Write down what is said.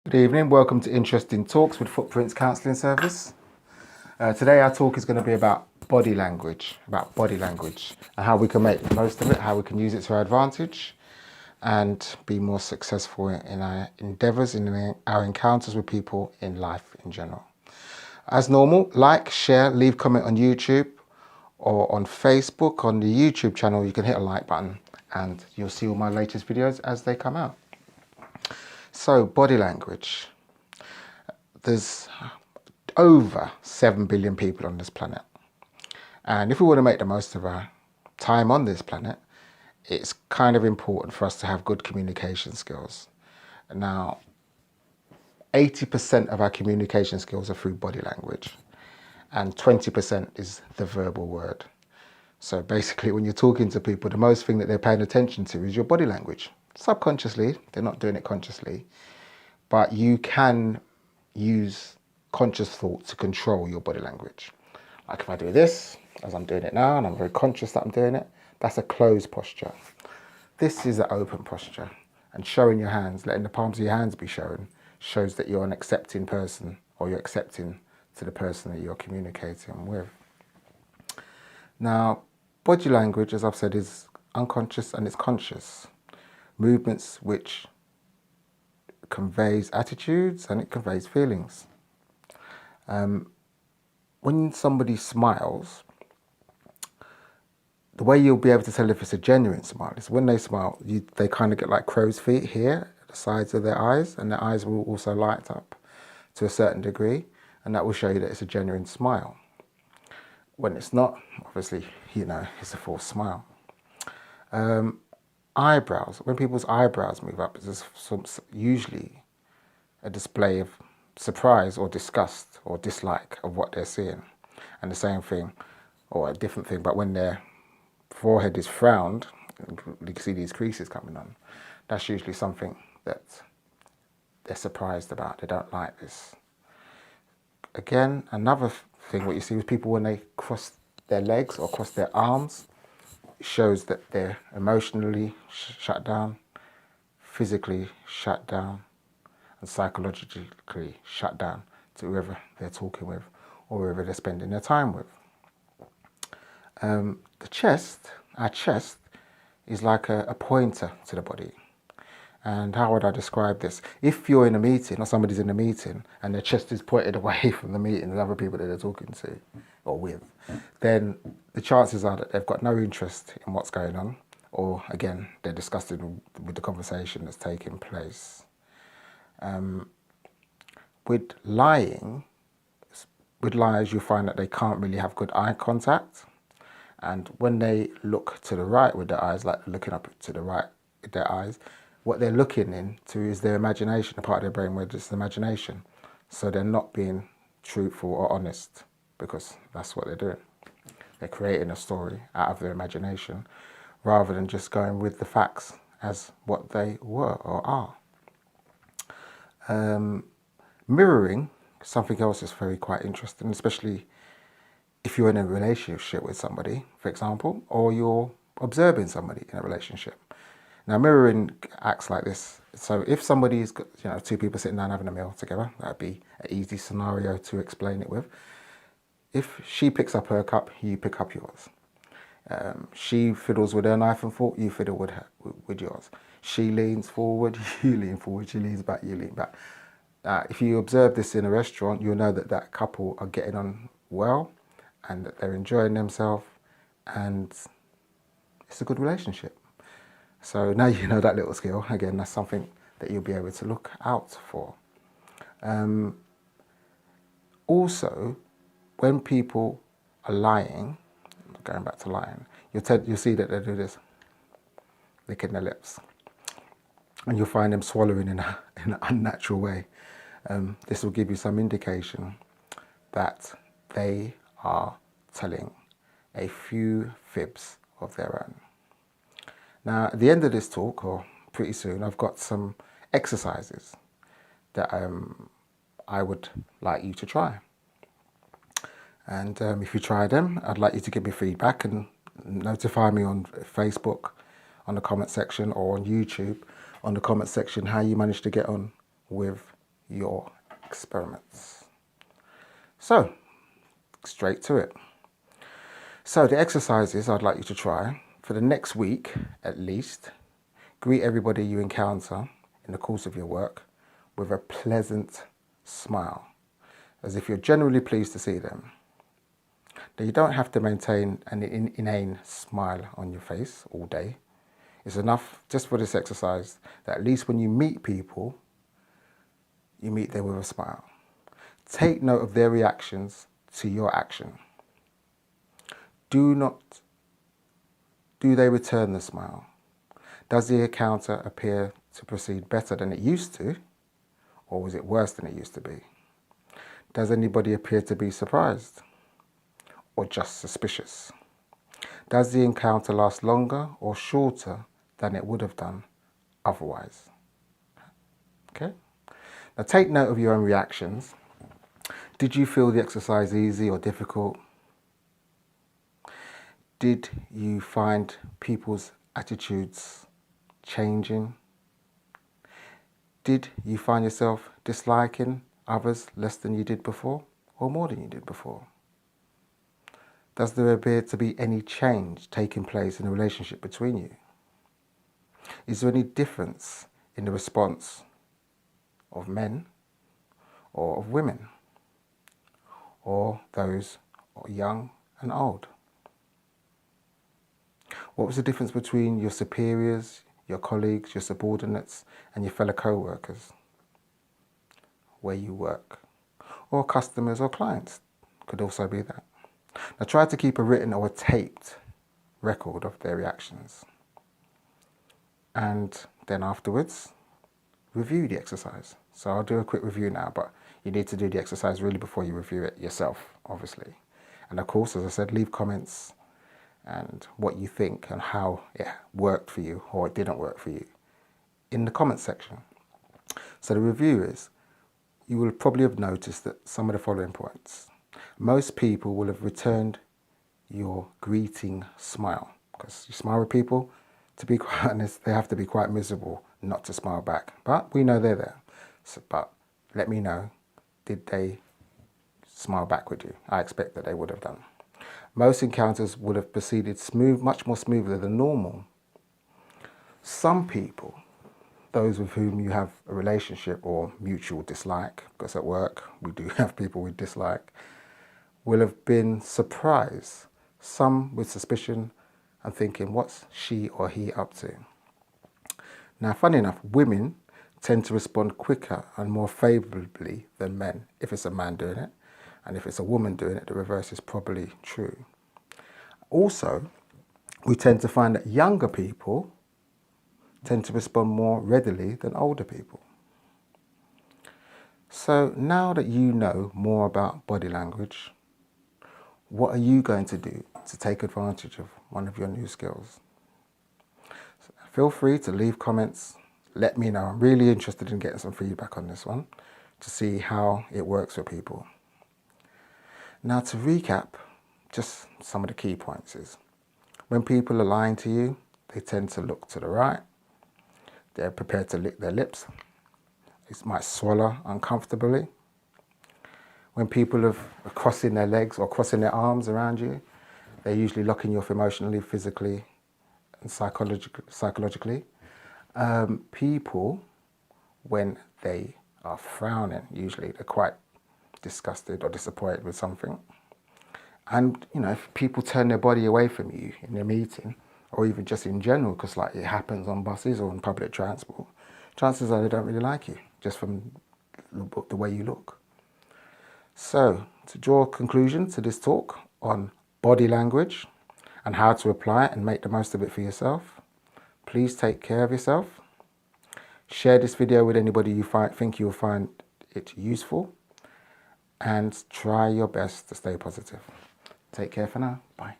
Good evening, welcome to Interesting Talks with Footprints Counselling Service. Today our talk is going to be about body language, and how we can make the most of it, how we can use it to our advantage and be more successful in our endeavours, in our encounters with people in life in general. As normal, like, share, leave comment on YouTube or on Facebook. On the YouTube channel you can hit a like button and you'll see all my latest videos as they come out. So, body language. There's over 7 billion people on this planet. And if we want to make the most of our time on this planet, it's kind of important for us to have good communication skills. Now, 80% of our communication skills are through body language, and 20% is the verbal word. So basically, when you're talking to people, the most thing that they're paying attention to is your body language. Subconsciously, they're not doing it consciously, but you can use conscious thought to control your body language. Like if I do this, as I'm doing it now, and I'm very conscious that I'm doing it, that's a closed posture. This is an open posture. And showing your hands, letting the palms of your hands be shown, shows that you're an accepting person, or you're accepting to the person that you're communicating with. Now, body language, as I've said, is unconscious and it's conscious. Movements which conveys attitudes and it conveys feelings. When somebody smiles, the way you'll be able to tell if it's a genuine smile is when they smile, they kind of get like crow's feet here at the sides of their eyes, and their eyes will also light up to a certain degree, and that will show you that it's a genuine smile. When it's not, obviously, it's a false smile. Eyebrows. When people's eyebrows move up, it's usually a display of surprise or disgust or dislike of what they're seeing. And the same thing, or a different thing, but when their forehead is frowned, you can see these creases coming on, that's usually something that they're surprised about. They don't like this. Again, another thing, what you see with people when they cross their legs or cross their arms, shows that they're emotionally shut down, physically shut down, and psychologically shut down to whoever they're talking with or whoever they're spending their time with. Our chest is like a pointer to the body. And how would I describe this? If you're in a meeting or somebody's in a meeting and their chest is pointed away from the meeting and other people that they're talking to or with, then the chances are that they've got no interest in what's going on, or again, they're disgusted with the conversation that's taking place. With liars, you find that they can't really have good eye contact. And when they look to the right with their eyes, like looking up to the right with their eyes, what they're looking into is their imagination, the part of their brain where it's imagination. So they're not being truthful or honest, because that's what they're doing. They're creating a story out of their imagination rather than just going with the facts as what they were or are. Mirroring, something else is quite interesting, especially if you're in a relationship with somebody, for example, or you're observing somebody in a relationship. Now, mirroring acts like this. So if somebody's got, two people sitting down having a meal together, that'd be an easy scenario to explain it with. If she picks up her cup, you pick up yours. She fiddles with her knife and fork, you fiddle with yours. She leans forward, you lean forward. She leans back, you lean back. If you observe this in a restaurant, you'll know that that couple are getting on well and that they're enjoying themselves, and it's a good relationship. So now you know that little skill. Again, that's something that you'll be able to look out for. Also, when people are lying, going back to lying, you'll see that they do this, licking their lips. And you'll find them swallowing in an unnatural way. This will give you some indication that they are telling a few fibs of their own. Now, at the end of this talk, or pretty soon, I've got some exercises that I would like you to try. And if you try them, I'd like you to give me feedback and notify me on Facebook, on the comment section, or on YouTube, on the comment section, how you managed to get on with your experiments. So, straight to it. So the exercises I'd like you to try for the next week at least: greet everybody you encounter in the course of your work with a pleasant smile, as if you're genuinely pleased to see them. Now, you don't have to maintain an inane smile on your face all day. It's enough just for this exercise that at least when you meet people, you meet them with a smile. Take note of their reactions to your action. Do they return the smile? Does the encounter appear to proceed better than it used to, or was it worse than it used to be? Does anybody appear to be surprised or just suspicious? Does the encounter last longer or shorter than it would have done otherwise? Okay. Now take note of your own reactions. Did you feel the exercise easy or difficult? Did you find people's attitudes changing? Did you find yourself disliking others less than you did before, or more than you did before? Does there appear to be any change taking place in the relationship between you? Is there any difference in the response of men or of women, or those young and old? What was the difference between your superiors, your colleagues, your subordinates, and your fellow co-workers where you work? Or customers or clients could also be that. Now try to keep a written or a taped record of their reactions. And then afterwards, review the exercise. So I'll do a quick review now, but you need to do the exercise really before you review it yourself, obviously. And of course, as I said, leave comments and what you think and how it worked for you or it didn't work for you in the comments section. So the review is, you will probably have noticed that some of the following points. Most people will have returned your greeting smile, because you smile with people, to be quite honest, they have to be quite miserable not to smile back. But we know they're there. So, but let me know, did they smile back with you? I expect that they would have done. Most encounters would have proceeded much more smoothly than normal. Some people, those with whom you have a relationship or mutual dislike, because at work we do have people we dislike, will have been surprised, some with suspicion and thinking, what's she or he up to? Now, funny enough, women tend to respond quicker and more favourably than men if it's a man doing it. And if it's a woman doing it, the reverse is probably true. Also, we tend to find that younger people tend to respond more readily than older people. So now that you know more about body language, what are you going to do to take advantage of one of your new skills? So feel free to leave comments. Let me know. I'm really interested in getting some feedback on this one to see how it works for people. Now, to recap, just some of the key points is, when people are lying to you, they tend to look to the right. They're prepared to lick their lips. They might swallow uncomfortably. When people are crossing their legs or crossing their arms around you, they're usually locking you off emotionally, physically, and psychologically. People, when they are frowning, usually they're quite disgusted or disappointed with something. And, you know, if people turn their body away from you in a meeting, or even just in general, because like it happens on buses or on public transport, chances are they don't really like you, just from the way you look. So, to draw a conclusion to this talk on body language and how to apply it and make the most of it for yourself, please take care of yourself. Share this video with anybody you think you'll find it useful, and try your best to stay positive. Take care for now. Bye.